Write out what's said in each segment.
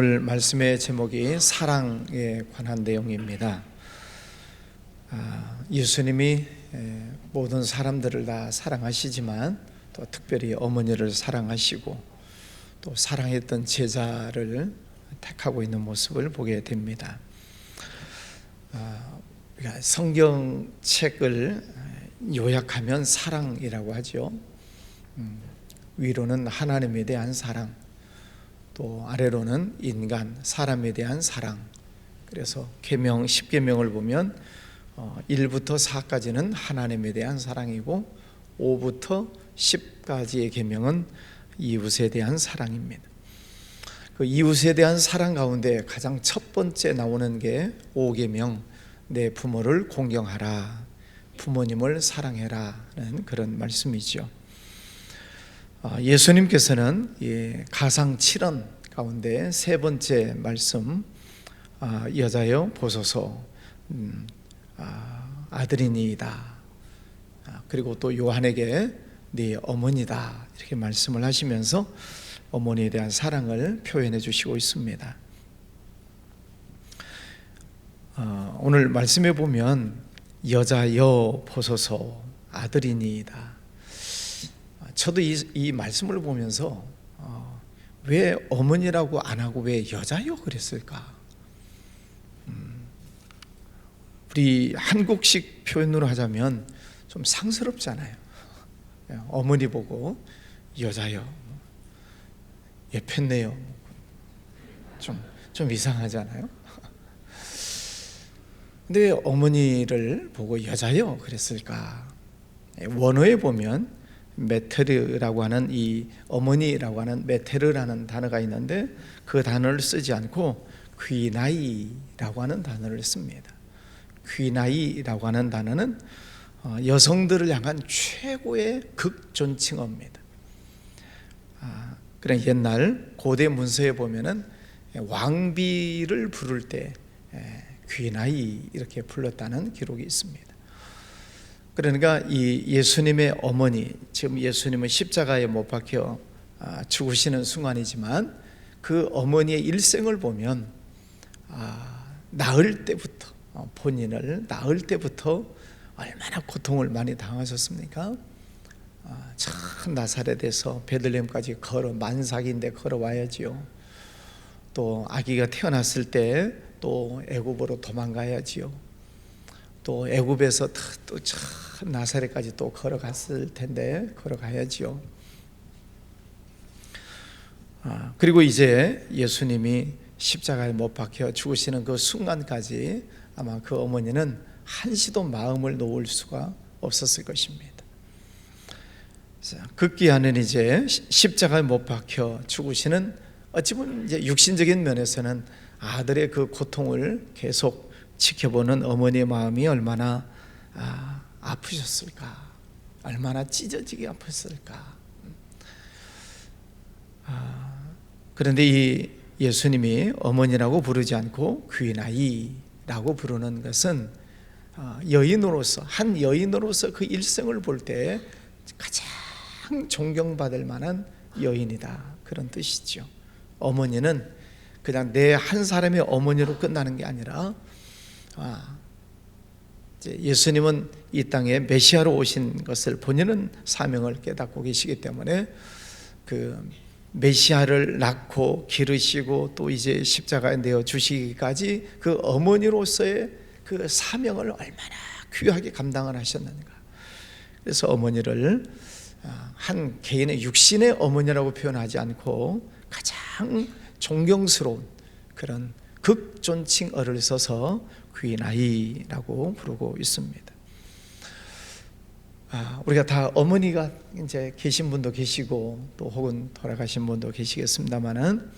오늘 말씀의 제목이 사랑에 관한 내용입니다. 예수님이 모든 사람들을 다 사랑하시지만 또 특별히 어머니를 사랑하시고 또 사랑했던 제자를 택하고 있는 모습을 보게 됩니다. 성경책을 요약하면 사랑이라고 하죠. 위로는 하나님에 대한 사랑, 또 아래로는 인간, 사람에 대한 사랑. 그래서 계명 10계명을 보면 1부터 4까지는 하나님에 대한 사랑이고 5부터 10까지의 계명은 이웃에 대한 사랑입니다. 그 이웃에 대한 사랑 가운데 가장 첫 번째 나오는 게 5계명, 내 부모를 공경하라, 부모님을 사랑해라는 그런 말씀이죠. 예수님께서는 가상 7언 가운데 세 번째 말씀, 여자여 보소서 아들이니이다, 그리고 또 요한에게 네 어머니다, 이렇게 말씀을 하시면서 어머니에 대한 사랑을 표현해 주시고 있습니다. 오늘 말씀에 보면 여자여 보소서 아들이니이다. 저도 이 말씀을 보면서 왜 어머니라고 안 하고 왜 여자요 그랬을까? 우리 한국식 표현으로 하자면 좀 상스럽잖아요. 어머니 보고 여자요, 예뻤네요, 좀 이상하잖아요. 근데 왜 어머니를 보고 여자요 그랬을까? 원어에 보면 메테르라고 하는 이 어머니라고 하는 메테르라는 단어가 있는데 그 단어를 쓰지 않고 귀나이라고 하는 단어를 씁니다. 귀나이라고 하는 단어는 여성들을 향한 최고의 극존칭어입니다. 그래 옛날 고대 문서에 보면은 왕비를 부를 때 귀나이 이렇게 불렀다는 기록이 있습니다. 그러니까 이 예수님의 어머니, 지금 예수님은 십자가에 못 박혀 죽으시는 순간이지만 그 어머니의 일생을 보면 낳을 때부터, 본인을 낳을 때부터 얼마나 고통을 많이 당하셨습니까? 참 나사렛에서 베들레헴까지 만삭인데 걸어와야지요. 또 아기가 태어났을 때 또 애굽으로 도망가야지요. 또 애굽에서 또 참 나사렛까지 또 걸어갔을 텐데 걸어가야지요. 그리고 이제 예수님이 십자가에 못 박혀 죽으시는 그 순간까지 아마 그 어머니는 한시도 마음을 놓을 수가 없었을 것입니다. 극기야는 이제 십자가에 못 박혀 죽으시는, 어찌 보면 이제 육신적인 면에서는 아들의 그 고통을 계속 지켜보는 어머니의 마음이 얼마나 아프셨을까, 얼마나 찢어지게 아팠을까. 그런데 이 예수님이 어머니라고 부르지 않고 귀나이라고 부르는 것은 여인으로서, 한 여인으로서 그 일생을 볼 때 가장 존경받을 만한 여인이다, 그런 뜻이죠. 어머니는 그냥 내 한 사람의 어머니로 끝나는 게 아니라 예수님은 이 땅에 메시아로 오신 것을 본인은 사명을 깨닫고 계시기 때문에 그 메시아를 낳고 기르시고 또 이제 십자가에 내어 주시기까지 그 어머니로서의 그 사명을 얼마나 귀하게 감당을 하셨는가. 그래서 어머니를 한 개인의 육신의 어머니라고 표현하지 않고 가장 존경스러운 그런 극존칭어를 써서 귀나이라고 부르고 있습니다. 우리가 다 어머니가 이제 계신 분도 계시고 또 혹은 돌아가신 분도 계시겠습니다만은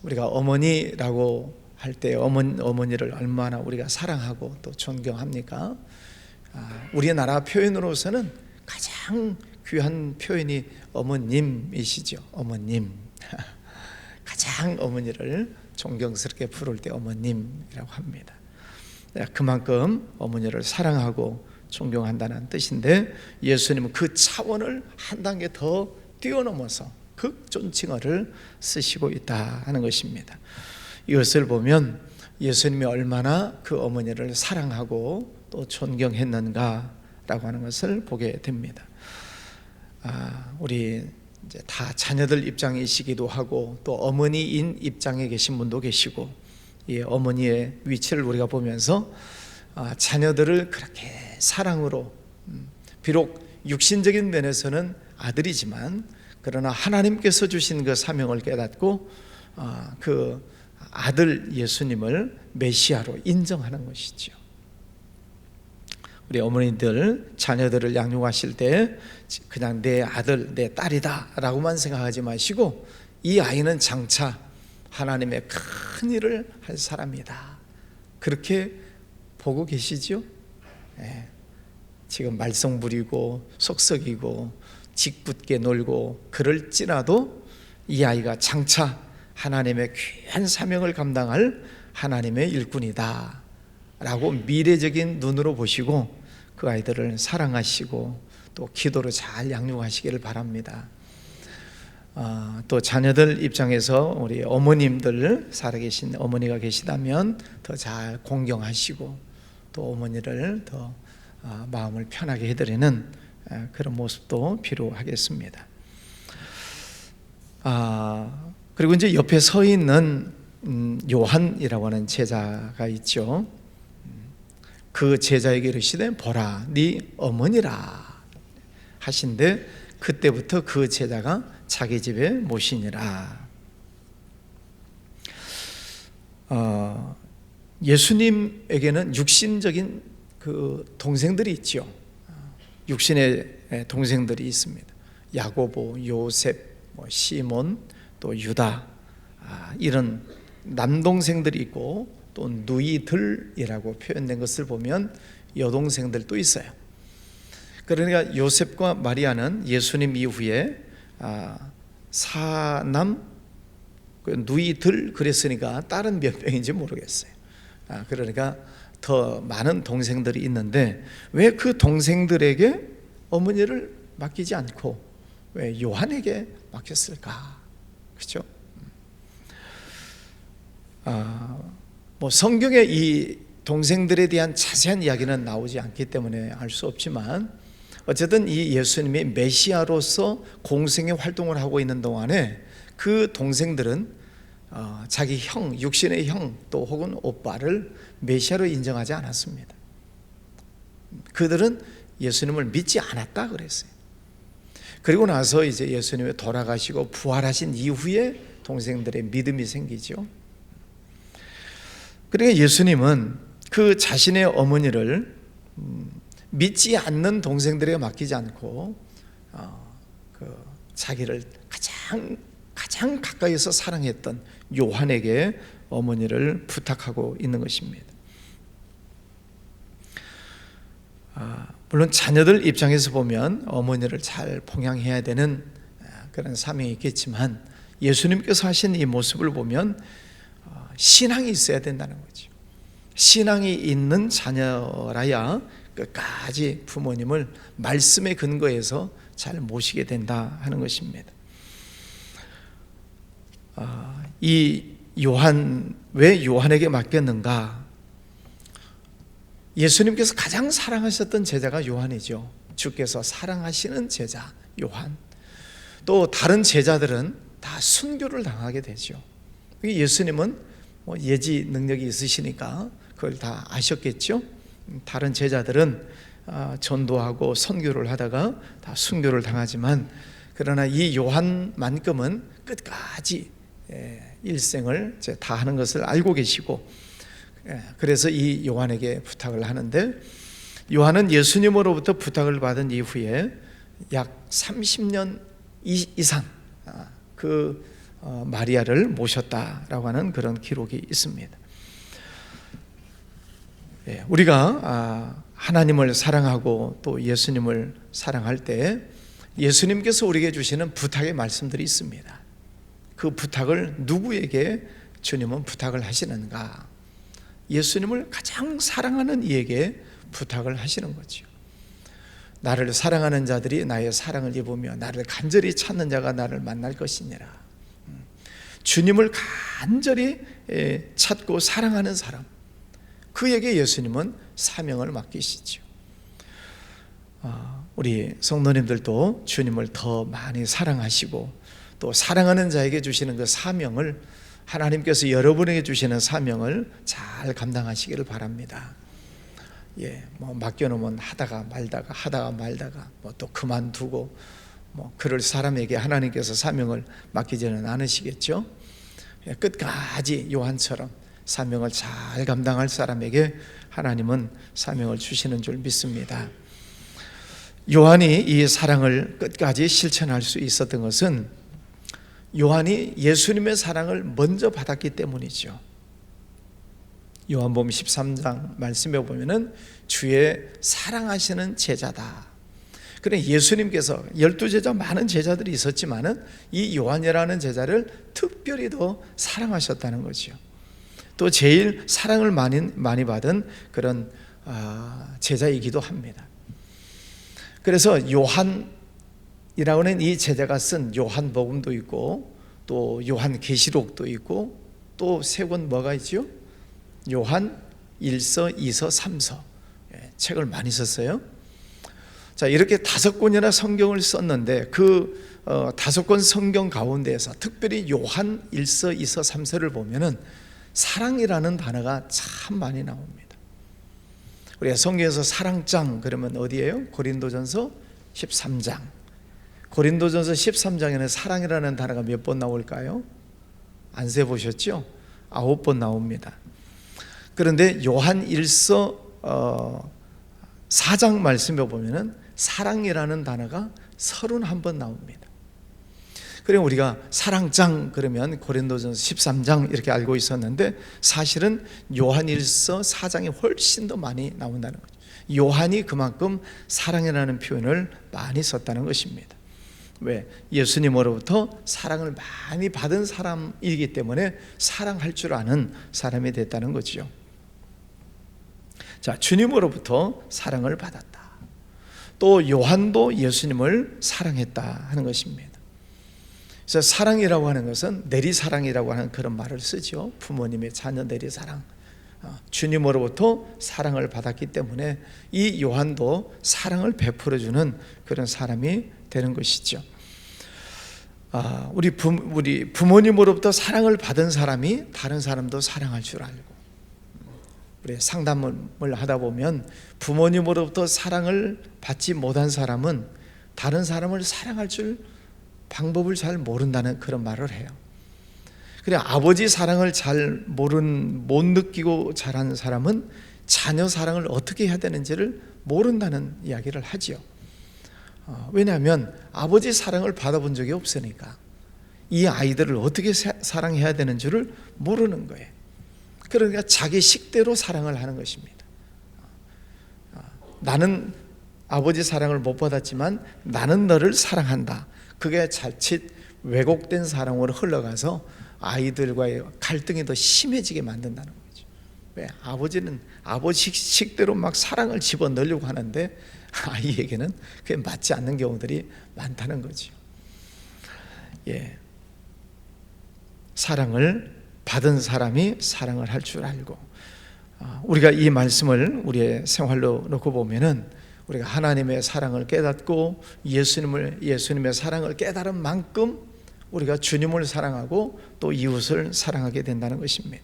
우리가 어머니라고 할 때 어머니를 얼마나 우리가 사랑하고 또 존경합니까? 우리나라 표현으로서는 가장 귀한 표현이 어머님이시죠. 어머님. 가장 어머니를 존경스럽게 부를 때 어머님이라고 합니다. 그만큼 어머니를 사랑하고 존경한다는 뜻인데 예수님은 그 차원을 한 단계 더 뛰어넘어서 극존칭어를 쓰시고 있다 하는 것입니다. 이것을 보면 예수님이 얼마나 그 어머니를 사랑하고 또 존경했는가라고 하는 것을 보게 됩니다. 우리 이제 다 자녀들 입장이시기도 하고 또 어머니인 입장에 계신 분도 계시고, 이 어머니의 위치를 우리가 보면서 자녀들을 그렇게 사랑으로, 비록 육신적인 면에서는 아들이지만 그러나 하나님께서 주신 그 사명을 깨닫고 그 아들 예수님을 메시아로 인정하는 것이죠. 우리 어머니들 자녀들을 양육하실 때 그냥 내 아들, 내 딸이다 라고만 생각하지 마시고, 이 아이는 장차 하나님의 큰 일을 할 사람이다, 그렇게 보고 계시죠? 네. 지금 말썽 부리고 속썩이고 짓궂게 놀고 그럴지라도 이 아이가 장차 하나님의 귀한 사명을 감당할 하나님의 일꾼이다 라고 미래적인 눈으로 보시고 그 아이들을 사랑하시고 또 기도로 잘 양육하시기를 바랍니다. 또 자녀들 입장에서 우리 어머님들, 살아계신 어머니가 계시다면 더 잘 공경하시고 또 어머니를 더 마음을 편하게 해드리는 그런 모습도 필요하겠습니다. 그리고 이제 옆에 서 있는 요한이라고 하는 제자가 있죠. 그 제자에게 이르시되 보라 네 어머니라 하신데, 그때부터 그 제자가 자기 집에 모시니라. 예수님에게는 육신적인 그 동생들이 있죠. 육신의 동생들이 있습니다. 야고보, 요셉, 시몬, 또 유다, 이런 남동생들이 있고 또 누이들이라고 표현된 것을 보면 여동생들도 있어요. 그러니까 요셉과 마리아는 예수님 이후에 사남 누이들 그랬으니까 다른 몇 명인지 모르겠어요. 그러니까 더 많은 동생들이 있는데 왜 그 동생들에게 어머니를 맡기지 않고 왜 요한에게 맡겼을까? 그렇죠? 성경에 이 동생들에 대한 자세한 이야기는 나오지 않기 때문에 알 수 없지만, 어쨌든 이 예수님이 메시아로서 공생의 활동을 하고 있는 동안에 그 동생들은 자기 형, 육신의 형 또 혹은 오빠를 메시아로 인정하지 않았습니다. 그들은 예수님을 믿지 않았다 그랬어요. 그리고 나서 이제 예수님이 돌아가시고 부활하신 이후에 동생들의 믿음이 생기죠. 그러니까 예수님은 그 자신의 어머니를 믿지 않는 동생들에게 맡기지 않고 자기를 가장 가까이서 사랑했던 요한에게 어머니를 부탁하고 있는 것입니다. 물론 자녀들 입장에서 보면 어머니를 잘 봉양해야 되는 그런 사명이 있겠지만, 예수님께서 하신 이 모습을 보면 신앙이 있어야 된다는 거죠. 신앙이 있는 자녀라야 끝까지 부모님을 말씀의 근거에서 잘 모시게 된다 하는 것입니다. 이 요한, 왜 요한에게 맡겼는가? 예수님께서 가장 사랑하셨던 제자가 요한이죠. 주께서 사랑하시는 제자 요한. 또 다른 제자들은 다 순교를 당하게 되죠. 예수님은 예지 능력이 있으시니까 그걸 다 아셨겠죠. 다른 제자들은 전도하고 선교를 하다가 다 순교를 당하지만, 그러나 이 요한만큼은 끝까지 일생을 다 하는 것을 알고 계시고, 그래서 이 요한에게 부탁을 하는데, 요한은 예수님으로부터 부탁을 받은 이후에 약 30년 이상 그 마리아를 모셨다라고 하는 그런 기록이 있습니다. 우리가 하나님을 사랑하고 또 예수님을 사랑할 때 예수님께서 우리에게 주시는 부탁의 말씀들이 있습니다. 그 부탁을 누구에게 주님은 부탁을 하시는가? 예수님을 가장 사랑하는 이에게 부탁을 하시는 거죠. 나를 사랑하는 자들이 나의 사랑을 입으며 나를 간절히 찾는 자가 나를 만날 것이니라. 주님을 간절히 찾고 사랑하는 사람, 그에게 예수님은 사명을 맡기시죠. 우리 성도님들도 주님을 더 많이 사랑하시고 또 사랑하는 자에게 주시는 그 사명을, 하나님께서 여러분에게 주시는 사명을 잘 감당하시기를 바랍니다. 맡겨놓으면 하다가 말다가 또 그만두고 그럴 사람에게 하나님께서 사명을 맡기지는 않으시겠죠. 끝까지 요한처럼 사명을 잘 감당할 사람에게 하나님은 사명을 주시는 줄 믿습니다. 요한이 이 사랑을 끝까지 실천할 수 있었던 것은 요한이 예수님의 사랑을 먼저 받았기 때문이죠. 요한복음 13장 말씀에 보면은 주의 사랑하시는 제자다. 그래, 예수님께서 12제자 많은 제자들이 있었지만은 이 요한이라는 제자를 특별히 더 사랑하셨다는 거죠. 또 제일 사랑을 많이 받은 그런 제자이기도 합니다. 그래서 요한이라고 하는 이 제자가 쓴 요한복음도 있고 또 요한계시록도 있고 또 세 권 뭐가 있죠? 요한 1서, 2서, 3서 책을 많이 썼어요. 자, 이렇게 5권이나 성경을 썼는데 그 5권 성경 가운데에서 특별히 요한 1서, 2서, 3서를 보면은 사랑이라는 단어가 참 많이 나옵니다. 우리가 성경에서 사랑장 그러면 어디예요? 고린도전서 13장. 고린도전서 13장에는 사랑이라는 단어가 몇 번 나올까요? 안 세보셨죠? 9번 나옵니다. 그런데 요한 1서 4장 말씀에 보면은 사랑이라는 단어가 31번 나옵니다. 그리고 우리가 사랑장 그러면 고린도전서 13장 이렇게 알고 있었는데 사실은 요한 1서 4장이 훨씬 더 많이 나온다는 거죠. 요한이 그만큼 사랑이라는 표현을 많이 썼다는 것입니다. 왜? 예수님으로부터 사랑을 많이 받은 사람이기 때문에 사랑할 줄 아는 사람이 됐다는 거죠. 자, 주님으로부터 사랑을 받았다. 또 요한도 예수님을 사랑했다 하는 것입니다. 그래서 사랑이라고 하는 것은 내리사랑이라고 하는 그런 말을 쓰죠. 부모님의 자녀 내리사랑. 주님으로부터 사랑을 받았기 때문에 이 요한도 사랑을 베풀어주는 그런 사람이 되는 것이죠. 우리 부모님으로부터 사랑을 받은 사람이 다른 사람도 사랑할 줄 알고, 우리 상담을 하다 보면 부모님으로부터 사랑을 받지 못한 사람은 다른 사람을 사랑할 줄 방법을 잘 모른다는 그런 말을 해요. 그래, 아버지 사랑을 못 느끼고 자란 사람은 자녀 사랑을 어떻게 해야 되는지를 모른다는 이야기를 하지요. 왜냐하면 아버지 사랑을 받아본 적이 없으니까 이 아이들을 어떻게 사랑해야 되는지를 모르는 거예요. 그러니까 자기 식대로 사랑을 하는 것입니다. 나는 아버지 사랑을 못 받았지만 나는 너를 사랑한다. 그게 자칫 왜곡된 사랑으로 흘러가서 아이들과의 갈등이 더 심해지게 만든다는 거죠. 왜? 아버지는 아버지 식대로 막 사랑을 집어넣으려고 하는데 아이에게는 그게 맞지 않는 경우들이 많다는 거죠. 사랑을 받은 사람이 사랑을 할 줄 알고, 우리가 이 말씀을 우리의 생활로 놓고 보면은 우리가 하나님의 사랑을 깨닫고 예수님의 사랑을 깨달은 만큼 우리가 주님을 사랑하고 또 이웃을 사랑하게 된다는 것입니다.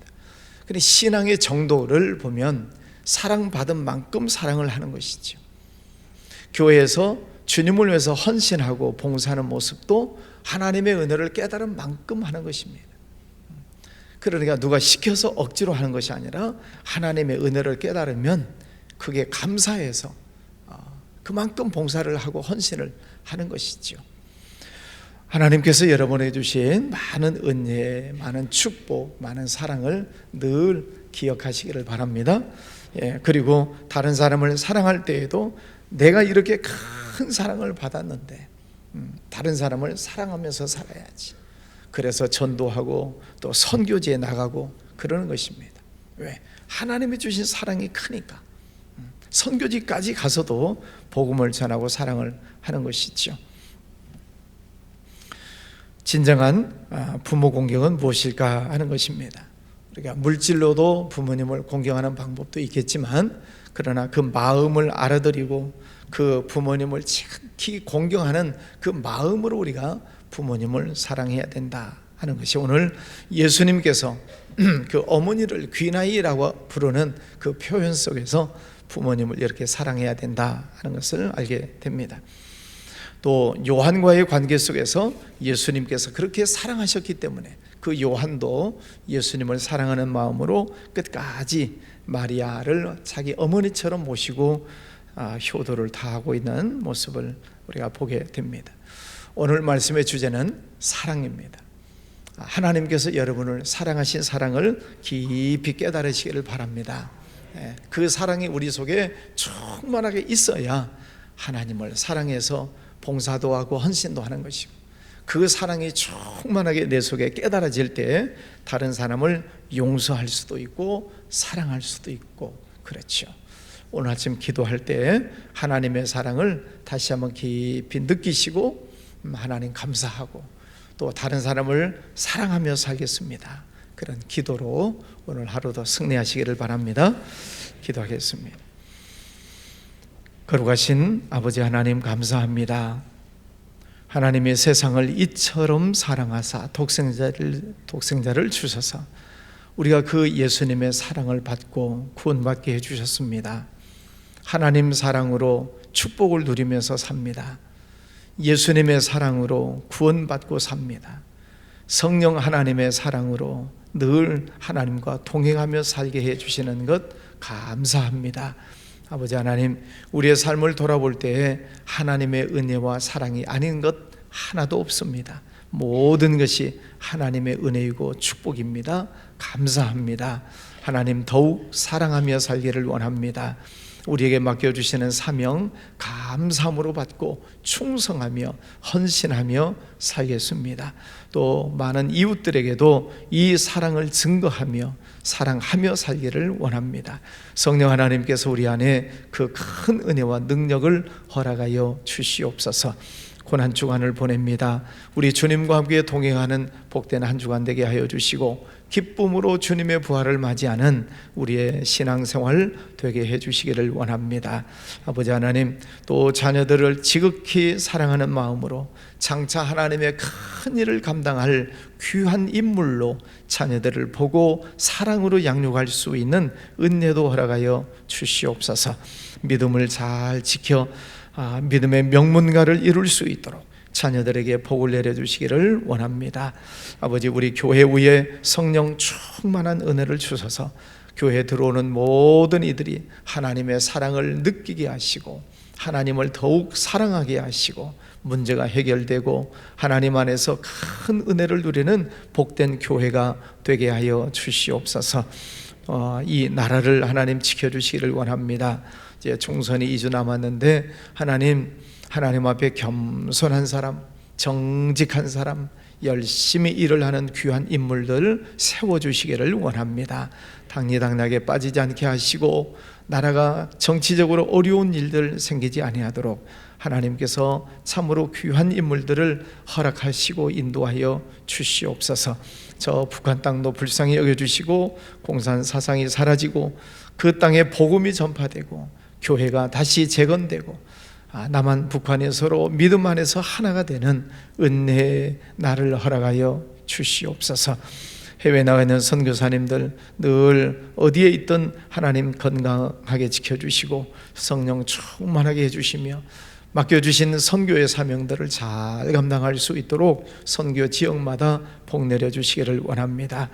그런데 신앙의 정도를 보면 사랑받은 만큼 사랑을 하는 것이죠. 교회에서 주님을 위해서 헌신하고 봉사하는 모습도 하나님의 은혜를 깨달은 만큼 하는 것입니다. 그러니까 누가 시켜서 억지로 하는 것이 아니라 하나님의 은혜를 깨달으면 그게 감사해서 그만큼 봉사를 하고 헌신을 하는 것이죠. 하나님께서 여러분에게 주신 많은 은혜, 많은 축복, 많은 사랑을 늘 기억하시기를 바랍니다. 그리고 다른 사람을 사랑할 때에도 내가 이렇게 큰 사랑을 받았는데 다른 사람을 사랑하면서 살아야지. 그래서 전도하고 또 선교지에 나가고 그러는 것입니다. 왜? 하나님이 주신 사랑이 크니까. 선교지까지 가서도 복음을 전하고 사랑을 하는 것이죠. 진정한 부모 공경은 무엇일까 하는 것입니다. 우리가 물질로도 부모님을 공경하는 방법도 있겠지만, 그러나 그 마음을 알아들이고 그 부모님을 지극히 공경하는 그 마음으로 우리가 부모님을 사랑해야 된다 하는 것이 오늘 예수님께서 그 어머니를 귀나이라고 부르는 그 표현 속에서 부모님을 이렇게 사랑해야 된다 하는 것을 알게 됩니다. 또 요한과의 관계 속에서 예수님께서 그렇게 사랑하셨기 때문에 그 요한도 예수님을 사랑하는 마음으로 끝까지 마리아를 자기 어머니처럼 모시고 효도를 다하고 있는 모습을 우리가 보게 됩니다. 오늘 말씀의 주제는 사랑입니다. 하나님께서 여러분을 사랑하신 사랑을 깊이 깨달으시기를 바랍니다. 그 사랑이 우리 속에 충만하게 있어야 하나님을 사랑해서 봉사도 하고 헌신도 하는 것이고, 그 사랑이 충만하게 내 속에 깨달아질 때 다른 사람을 용서할 수도 있고 사랑할 수도 있고 그렇죠. 오늘 아침 기도할 때 하나님의 사랑을 다시 한번 깊이 느끼시고 하나님 감사하고 또 다른 사람을 사랑하며 살겠습니다. 그런 기도로 오늘 하루도 승리하시기를 바랍니다. 기도하겠습니다. 거룩하신 아버지 하나님 감사합니다. 하나님이 세상을 이처럼 사랑하사 독생자를 주셔서 우리가 그 예수님의 사랑을 받고 구원받게 해주셨습니다. 하나님 사랑으로 축복을 누리면서 삽니다. 예수님의 사랑으로 구원받고 삽니다. 성령 하나님의 사랑으로 늘 하나님과 동행하며 살게 해주시는 것 감사합니다. 아버지 하나님, 우리의 삶을 돌아볼 때에 하나님의 은혜와 사랑이 아닌 것 하나도 없습니다. 모든 것이 하나님의 은혜이고 축복입니다. 감사합니다. 하나님, 더욱 사랑하며 살기를 원합니다. 우리에게 맡겨주시는 사명 감사함으로 받고 충성하며 헌신하며 살겠습니다. 또 많은 이웃들에게도 이 사랑을 증거하며 사랑하며 살기를 원합니다. 성령 하나님께서 우리 안에 그 큰 은혜와 능력을 허락하여 주시옵소서. 고난 주간을 보냅니다. 우리 주님과 함께 동행하는 복된 한 주간 되게 하여 주시고 기쁨으로 주님의 부활을 맞이하는 우리의 신앙생활 되게 해주시기를 원합니다. 아버지 하나님, 또 자녀들을 지극히 사랑하는 마음으로 장차 하나님의 큰 일을 감당할 귀한 인물로 자녀들을 보고 사랑으로 양육할 수 있는 은혜도 허락하여 주시옵소서. 믿음을 잘 지켜 믿음의 명문가를 이룰 수 있도록 자녀들에게 복을 내려주시기를 원합니다. 아버지, 우리 교회 위에 성령 충만한 은혜를 주셔서 교회에 들어오는 모든 이들이 하나님의 사랑을 느끼게 하시고 하나님을 더욱 사랑하게 하시고 문제가 해결되고 하나님 안에서 큰 은혜를 누리는 복된 교회가 되게 하여 주시옵소서. 이 나라를 하나님 지켜주시기를 원합니다. 이제 총선이 2주 남았는데 하나님 앞에 겸손한 사람, 정직한 사람, 열심히 일을 하는 귀한 인물들 세워주시기를 원합니다. 당리당략에 빠지지 않게 하시고 나라가 정치적으로 어려운 일들 생기지 아니하도록 하나님께서 참으로 귀한 인물들을 허락하시고 인도하여 주시옵소서. 저 북한 땅도 불쌍히 여겨주시고 공산 사상이 사라지고 그 땅에 복음이 전파되고 교회가 다시 재건되고 남한 북한이 서로 믿음 안에서 하나가 되는 은혜의 날을 허락하여 주시옵소서. 해외에 나가 있는 선교사님들 늘 어디에 있든 하나님 건강하게 지켜주시고 성령 충만하게 해주시며 맡겨주신 선교의 사명들을 잘 감당할 수 있도록 선교 지역마다 복 내려주시기를 원합니다.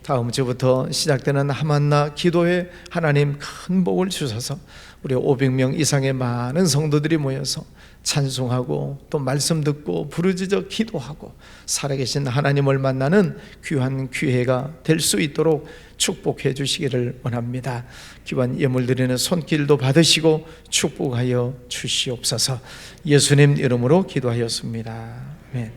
다음 주부터 시작되는 하만나 기도에 하나님 큰 복을 주셔서 우리 500명 이상의 많은 성도들이 모여서 찬송하고 또 말씀 듣고 부르짖어 기도하고 살아계신 하나님을 만나는 귀한 기회가 될 수 있도록 축복해 주시기를 원합니다. 귀한 예물 드리는 손길도 받으시고 축복하여 주시옵소서. 예수님 이름으로 기도하였습니다. 아멘.